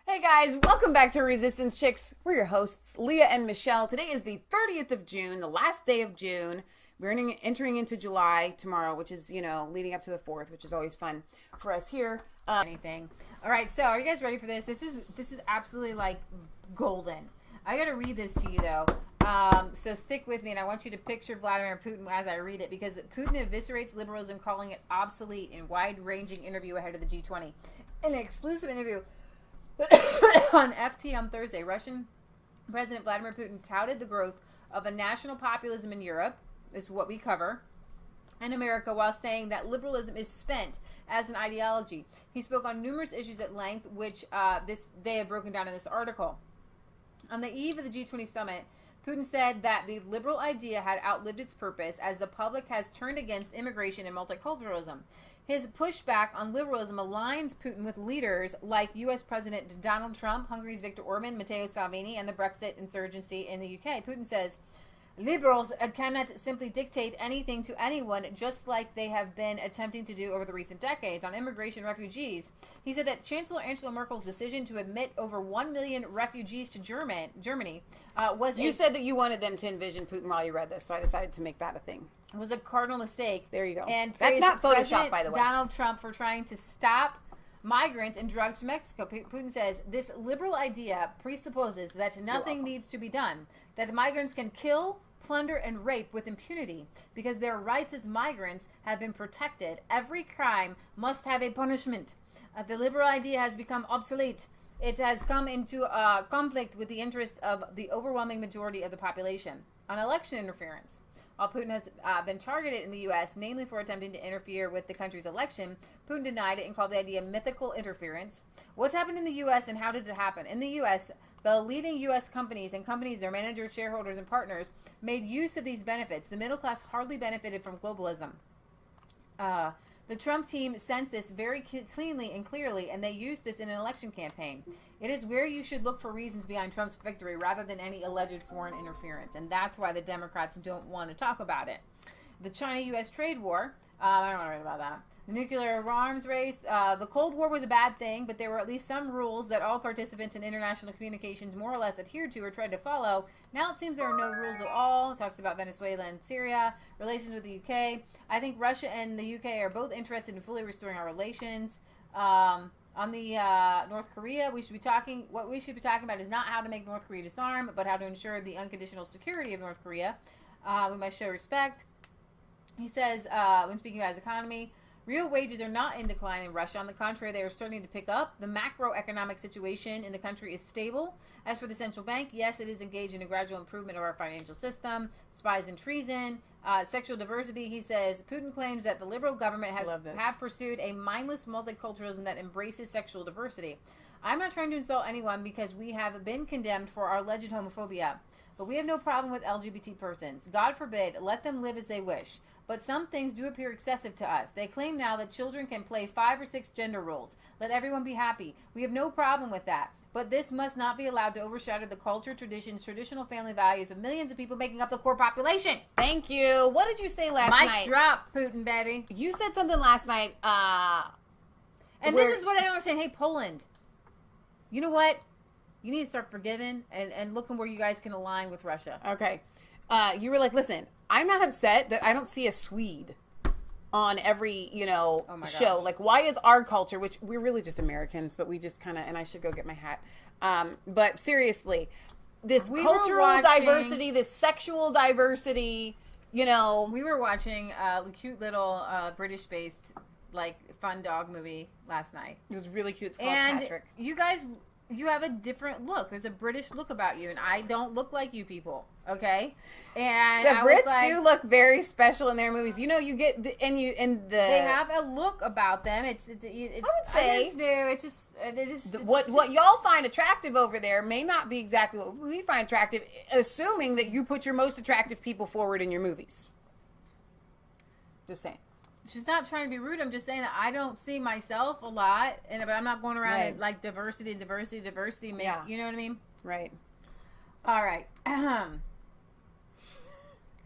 Hey guys, welcome back to Resistance Chicks. We're your hosts, Leah and Michelle. Today is the 30th of June, the last day of June. We're entering into July tomorrow, which is, leading up to the 4th, which is always fun for us here. Anything. All right, so are you guys ready for this? This is absolutely like golden. I got to read this to you though. So stick with me, and I want you to picture Vladimir Putin as I read it, because Putin eviscerates liberalism, calling it obsolete in wide-ranging interview ahead of the G20. In an exclusive interview on FT on Thursday, Russian President Vladimir Putin touted the growth of a national populism in Europe, is what we cover, and America, while saying that liberalism is spent as an ideology. He spoke on numerous issues at length, which they have broken down in this article. On the eve of the G20 summit, Putin said that the liberal idea had outlived its purpose as the public has turned against immigration and multiculturalism. His pushback on liberalism aligns Putin with leaders like U.S. President Donald Trump, Hungary's Viktor Orban, Matteo Salvini, and the Brexit insurgency in the UK. Putin says, liberals cannot simply dictate anything to anyone, just like they have been attempting to do over the recent decades. On immigration and refugees, he said that Chancellor Angela Merkel's decision to admit over 1 million refugees to Germany was... You said that you wanted them to envision Putin while you read this, so I decided to make that a thing. Was a cardinal mistake. There you go. And that's not Photoshop, President by the way. Donald Trump for trying to stop migrants and drugs to Mexico. Putin says this liberal idea presupposes that nothing needs to be done, that migrants can kill, plunder, and rape with impunity because their rights as migrants have been protected. Every crime must have a punishment. The liberal idea has become obsolete. It has come into conflict with the interests of the overwhelming majority of the population. On election interference, while Putin has been targeted in the U.S., namely for attempting to interfere with the country's election, Putin denied it and called the idea mythical interference. What's happened in the U.S. and how did it happen? In the U.S., the leading U.S. companies, their managers, shareholders, and partners made use of these benefits. The middle class hardly benefited from globalism. The Trump team sensed this very cleanly and clearly, and they used this in an election campaign. It is where you should look for reasons behind Trump's victory rather than any alleged foreign interference, and that's why the Democrats don't want to talk about it. The China-U.S. trade war, I don't want to write about that. The nuclear arms race, the Cold War was a bad thing, but there were at least some rules that all participants in international communications more or less adhered to or tried to follow. Now it seems there are no rules at all. It talks about Venezuela and Syria, relations with the UK. I think Russia and the UK are both interested in fully restoring our relations. On the North Korea, what we should be talking about is not how to make North Korea disarm, but how to ensure the unconditional security of North Korea. We must show respect. He says, when speaking about his economy, real wages are not in decline in Russia. On the contrary, they are starting to pick up. The macroeconomic situation in the country is stable. As for the central bank, yes, it is engaged in a gradual improvement of our financial system. Spies and treason, sexual diversity. He says, Putin claims that the liberal government have pursued a mindless multiculturalism that embraces sexual diversity. I'm not trying to insult anyone because we have been condemned for our alleged homophobia. But we have no problem with LGBT persons. God forbid, let them live as they wish. But some things do appear excessive to us. They claim now that children can play 5 or 6 gender roles. Let everyone be happy. We have no problem with that. But this must not be allowed to overshadow the culture, traditions, traditional family values of millions of people making up the core population. Thank you. What did you say last night? Mic drop, Putin, baby. You said something last night. And this is what I don't understand. Hey, Poland, you know what? You need to start forgiving and looking where you guys can align with Russia. Okay. You were like, listen, I'm not upset that I don't see a Swede on every, show. Gosh. Like, why is our culture, which we're really just Americans, but we just kind of, and I should go get my hat. But seriously, this cultural diversity, this sexual diversity, We were watching a cute little British-based, fun dog movie last night. It was really cute. It's called Patrick. You guys... You have a different look. There's a British look about you, and I don't look like you people. Okay, and the Brits do look very special in their movies. You get they have a look about them. It's I would say it's just what y'all find attractive over there may not be exactly what we find attractive. Assuming that you put your most attractive people forward in your movies. Just saying. She's not trying to be rude. I'm just saying that I don't see myself a lot, but I'm not going around and diversity. Yeah. You know what I mean? Right. All right.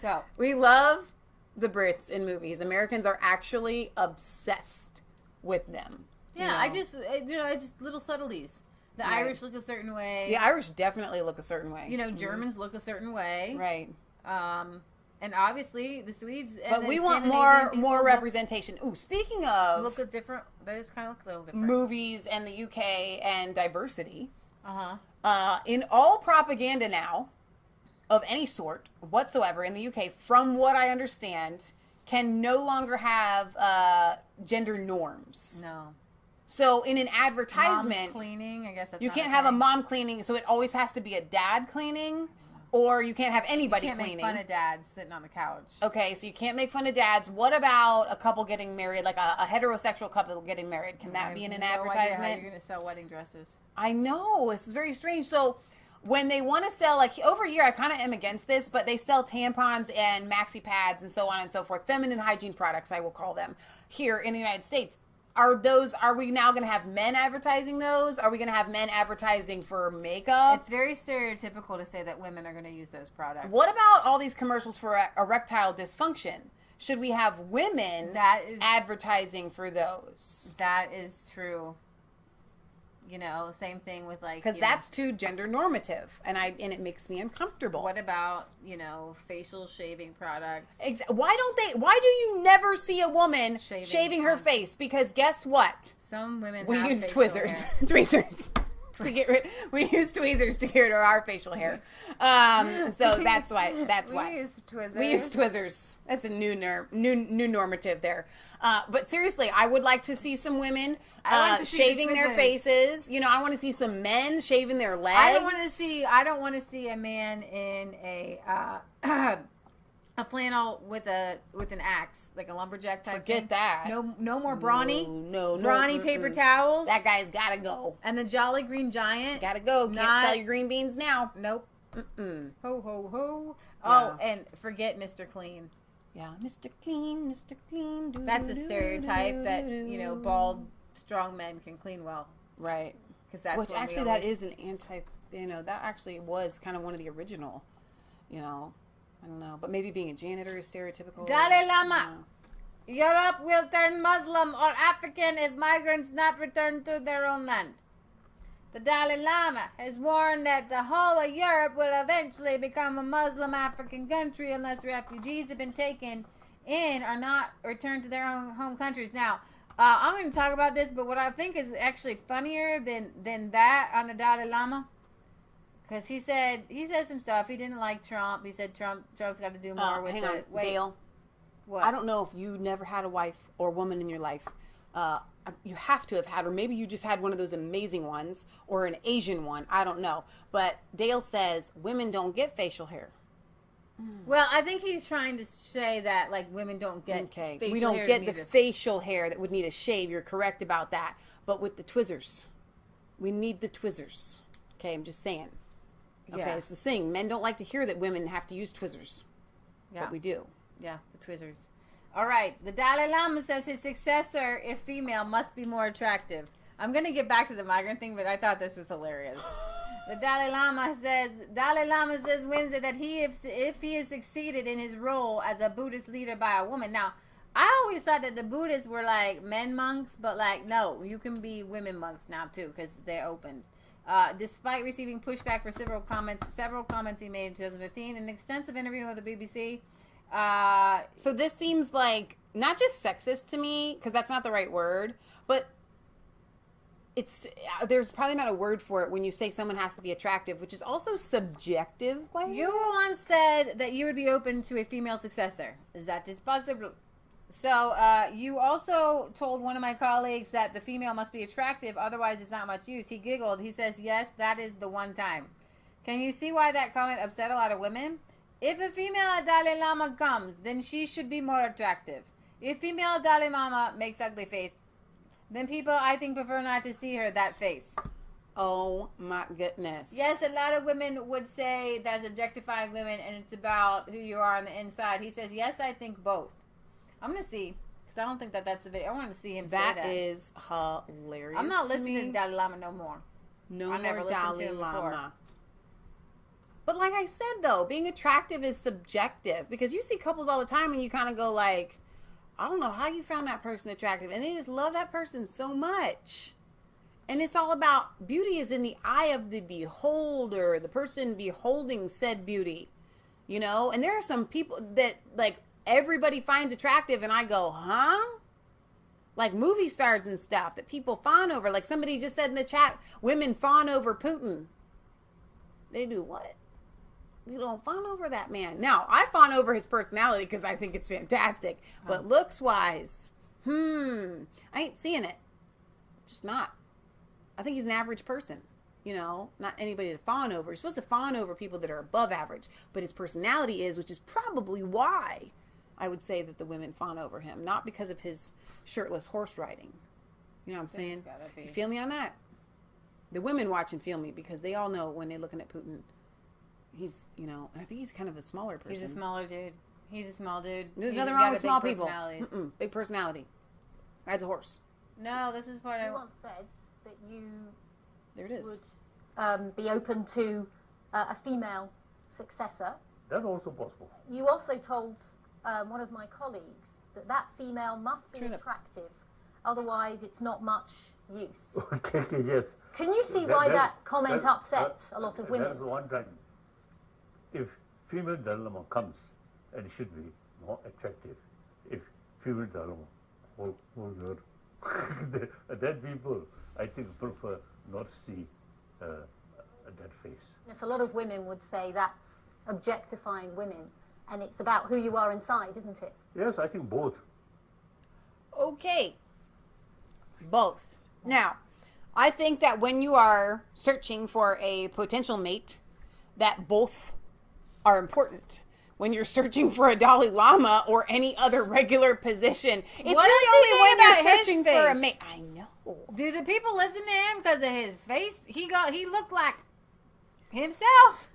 So we love the Brits in movies. Americans are actually obsessed with them. Yeah, I just little subtleties. The Right. Irish look a certain way. The Irish definitely look a certain way. Germans look a certain way. Right. And obviously the Swedes. And But the we want Scandinavian more representation. Ooh, speaking of look a different. They just kind of look a little different. movies and the UK and diversity, Uh-huh. in all propaganda now of any sort whatsoever in the UK, from what I understand, can no longer have gender norms. No. So in an advertisement, Mom's cleaning, I guess that's you not can't a have a thing. mom cleaning, so it always has to be a dad cleaning, or you can't have anybody You can't cleaning. make fun of dads sitting on the couch. Okay, so you can't make fun of dads. What about a couple getting married, like a heterosexual couple getting married? Can that be in an advertisement? Idea how you're going to sell wedding dresses. I know, this is very strange. So when they want to sell, like over here, I kind of am against this, but they sell tampons and maxi pads and so on and so forth, feminine hygiene products, I will call them, here in the United States. Are we now going to have men advertising those? Are we going to have men advertising for makeup? It's very stereotypical to say that women are going to use those products. What about all these commercials for erectile dysfunction? Should we have women advertising for those? That is true. Same thing with because that's too gender normative, and it makes me uncomfortable. What about facial shaving products? Why do you never see a woman shaving her face? Because guess what? Some women we have use facial tweezers, hair. tweezers to get rid. We use tweezers to get rid of our facial hair. So that's why. We use tweezers. We use tweezers. That's a new normative there. But seriously, I would like to see some women shaving their faces. I want to see some men shaving their legs. I don't want to see a man in a flannel with an axe, like a lumberjack type. Forget thing. that. No more brawny. No. Brawny paper towels. That guy's gotta go. And the Jolly Green Giant. Gotta go. Can't sell your green beans now. Nope. Mm-mm. Ho ho ho. Yeah. Oh, and forget Mr. Clean. Yeah, Mr. Clean, Mr. Clean. That's a stereotype that bald, strong men can clean well. Right. Because that's which actually that is an anti. That actually was kind of one of the original. I don't know, but maybe being a janitor is stereotypical. Dalai Lama. Europe will turn Muslim or African if migrants not return to their own land. The Dalai Lama has warned that the whole of Europe will eventually become a Muslim African country unless refugees have been taken in or not returned to their own home countries. Now, I'm going to talk about this, but what I think is actually funnier than that on the Dalai Lama, because he said some stuff. He didn't like Trump. He said Trump's got to do more with it. Dale. What? I don't know if you never had a wife or woman in your life. You have to have had, or maybe you just had one of those amazing ones, or an Asian one. I don't know. But Dale says women don't get facial hair. Well, I think he's trying to say that women don't get facial we don't hair get the facial hair that would need a shave. You're correct about that. But with the twizzers, we need the twizzers. Okay, I'm just saying. Okay, Yeah. it's the thing. Men don't like to hear that women have to use twizzers. Yeah. But we do. Yeah, the twizzers. All right. The Dalai Lama says his successor, if female, must be more attractive. I'm going to get back to the migrant thing, but I thought this was hilarious. The Dalai Lama says Wednesday that if he has succeeded in his role as a Buddhist leader by a woman. Now, I always thought that the Buddhists were men monks, but no, you can be women monks now too because they're open. Despite receiving pushback for several comments he made in 2015, an extensive interview with the BBC. So this seems like not just sexist to me, because that's not the right word, but there's probably not a word for it when you say someone has to be attractive, which is also subjective. You once said that you would be open to a female successor. Is that possible? So you also told one of my colleagues that the female must be attractive, otherwise it's not much use. He giggled. He says, yes, that is the one time. Can you see why that comment upset a lot of women? If a female Dalai Lama comes, then she should be more attractive. If female Dalai Lama makes ugly face, then people, I think, prefer not to see her that face. Oh my goodness. Yes, a lot of women would say that's objectifying women and it's about who you are on the inside. He says, yes, I think both. I'm going to see, because I don't think that's the video. I want to see him say that. That is hilarious. I'm not listening to Dalai Lama no more. No I never more listened to Dalai him before. Lama. But like I said, though, being attractive is subjective, because you see couples all the time and you kind of go I don't know how you found that person attractive. And they just love that person so much. And it's all about beauty is in the eye of the beholder, the person beholding said beauty, you know? And there are some people that like everybody finds attractive and I go, huh? Like movie stars and stuff that people fawn over. Like somebody just said in the chat, women fawn over Putin. They do what? You don't fawn over that man. Now, I fawn over his personality because I think it's fantastic. But looks-wise, I ain't seeing it. Just not. I think he's an average person. You know, not anybody to fawn over. You're supposed to fawn over people that are above average. But his personality is, which is probably why I would say that the women fawn over him. Not because of his shirtless horse riding. You know what I'm saying? You feel me on that? The women watch and feel me because they all know when they're looking at Putin, he's, you know, and I think he's kind of a smaller person. He's a smaller dude. He's a small dude. There's nothing wrong with small people. Big personality. Rides a horse. No, this is part You once said that you there it is. would be open to a female successor. That's also possible. You also told one of my colleagues that that female must be attractive, otherwise it's not much use. Okay, yes. Can you see why that comment upset a lot of women? That's one thing. If female Dalai Lama comes, and it should be more attractive. If female Dalai Lama, oh God, then people, I think, prefer not to see that face. Yes, a lot of women would say that's objectifying women, and it's about who you are inside, isn't it? Yes, I think both. Okay. Both. Now, I think that when you are searching for a potential mate, that both are important. When you're searching for a Dalai Lama or any other regular position, it's What really does he only when think you're about his searching for a face? mate. I know. Do the people listen to him because of his face? He looked like himself.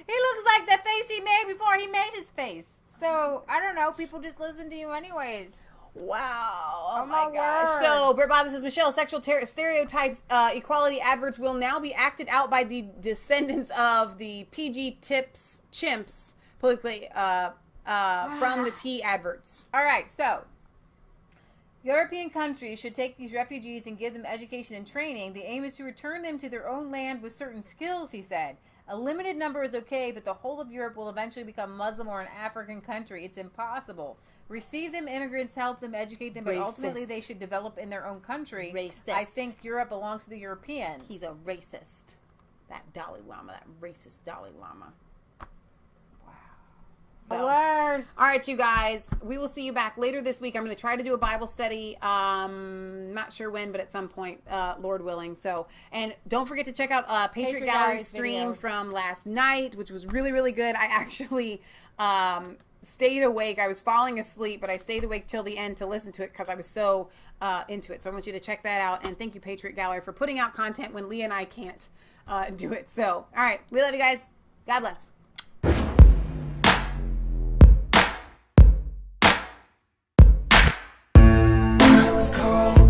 He looks like the face he made before he made his face. So I don't know. People just listen to you anyways. Wow. Oh my my gosh. word. So, Britt Bob says, Michelle, sexual stereotypes, equality adverts will now be acted out by the descendants of the PG tips chimps, politically, from the T adverts. All right. So European countries should take these refugees and give them education and training. The aim is to return them to their own land with certain skills, he said. A limited number is okay, but the whole of Europe will eventually become Muslim or an African country. It's impossible. Receive them, immigrants, help them, educate them, but ultimately they should develop in their own country. Racist. I think Europe belongs to the Europeans. He's a racist. That Dalai Lama, that racist Dalai Lama. So, word. all right, you guys. We will see you back later this week. I'm going to try to do a Bible study. Not sure when, but at some point, Lord willing. So, and don't forget to check out Patriot Gallery's stream video from last night, which was really, really good. I actually stayed awake. I was falling asleep, but I stayed awake till the end to listen to it because I was so into it. So I want you to check that out. And thank you, Patriot Gallery, for putting out content when Leah and I can't do it. So, all right. We love you guys. God bless. Was cold.